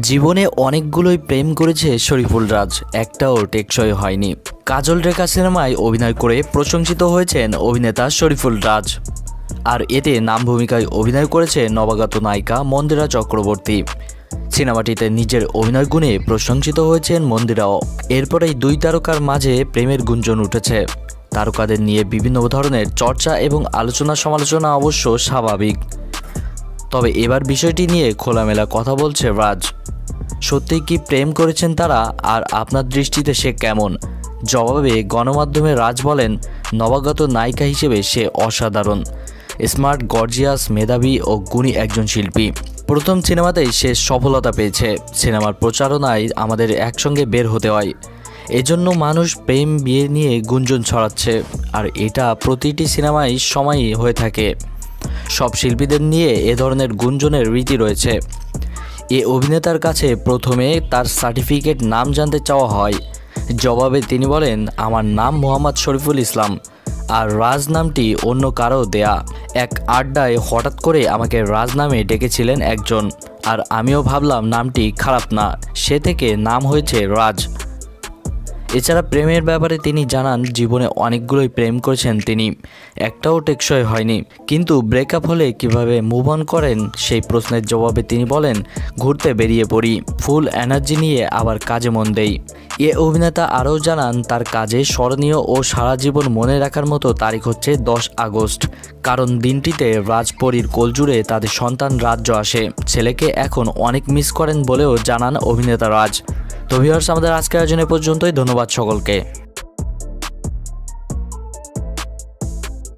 জীবনে অনেকগুলোই প্রেম করেছে শরীফুল রাজ, একটাও টেকসই হয়নি। কাজল রেখা সিনেমায় অভিনয় করে প্রশংসিত হয়েছেন অভিনেতা শরীফুল রাজ, আর এতে নাম ভূমিকায় অভিনয় করেছে নবাগত নায়িকা মন্দিরা চক্রবর্তী। সিনেমাটিতে নিজের অভিনয় গুণে প্রশংসিত হয়েছেন মন্দিরাও। এরপরেই দুই তারকার মাঝে প্রেমের গুঞ্জন উঠেছে। তারকাদের নিয়ে বিভিন্ন ধরনের চর্চা এবং আলোচনা সমালোচনা অবশ্য স্বাভাবিক, তবে এবার বিষয়টি নিয়ে খোলামেলা কথা বলছে রাজ। সত্যিই কি প্রেম করেছেন তারা, আর আপনার দৃষ্টিতে সে কেমন? জবাবে গণমাধ্যমে রাজ বলেন, নবাগত নায়িকা হিসেবে সে অসাধারণ, স্মার্ট, গর্জিয়াস, মেধাবী ও গুণী একজন শিল্পী। প্রথম সিনেমাতেই সে সফলতা পেয়েছে। সিনেমার প্রচারণায় আমাদের একসঙ্গে বের হতে হয়, এজন্য মানুষ প্রেম বিয়ে নিয়ে গুঞ্জন ছড়াচ্ছে, আর এটা প্রতিটি সিনেমায় সময়ই হয়ে থাকে। সব শিল্পীদের নিয়ে এ ধরনের গুঞ্জনের রীতি রয়েছে। এ অভিনেতার কাছে প্রথমে তার সার্টিফিকেট নাম জানতে চাওয়া হয়। জবাবে তিনি বলেন, আমার নাম মোহাম্মদ শরীফুল ইসলাম, আর রাজ নামটি অন্য কারো দেয়া। এক আড্ডায় হঠাৎ করে আমাকে রাজ নামে ডেকেছিলেন একজন, আর আমিও ভাবলাম নামটি খারাপ না, সে থেকে নাম হয়েছে রাজ। এছাড়া প্রেমের ব্যাপারে তিনি জানান, জীবনে অনেকগুলোই প্রেম করেছেন তিনি, একটাও টেকসই হয়নি। কিন্তু ব্রেকআপ হলে কিভাবে মুভ অন করেন সেই প্রশ্নের জবাবে তিনি বলেন, ঘুরতে বেরিয়ে পড়ি, ফুল এনার্জি নিয়ে আবার কাজে মন দেই। এ অভিনেতা আরও জানান, তার কাজে স্মরণীয় ও সারা জীবন মনে রাখার মতো তারিখ হচ্ছে 10 আগস্ট, কারণ দিনটিতে রাজপরীর কোলজুড়ে তাদের সন্তান রাজ্য আসে। ছেলেকে এখন অনেক মিস করেন বলেও জানান অভিনেতা রাজ। তো ভিউয়ার্স, আমাদের আজকের আয়োজনে পর্যন্তই। ধন্যবাদ সকলকে।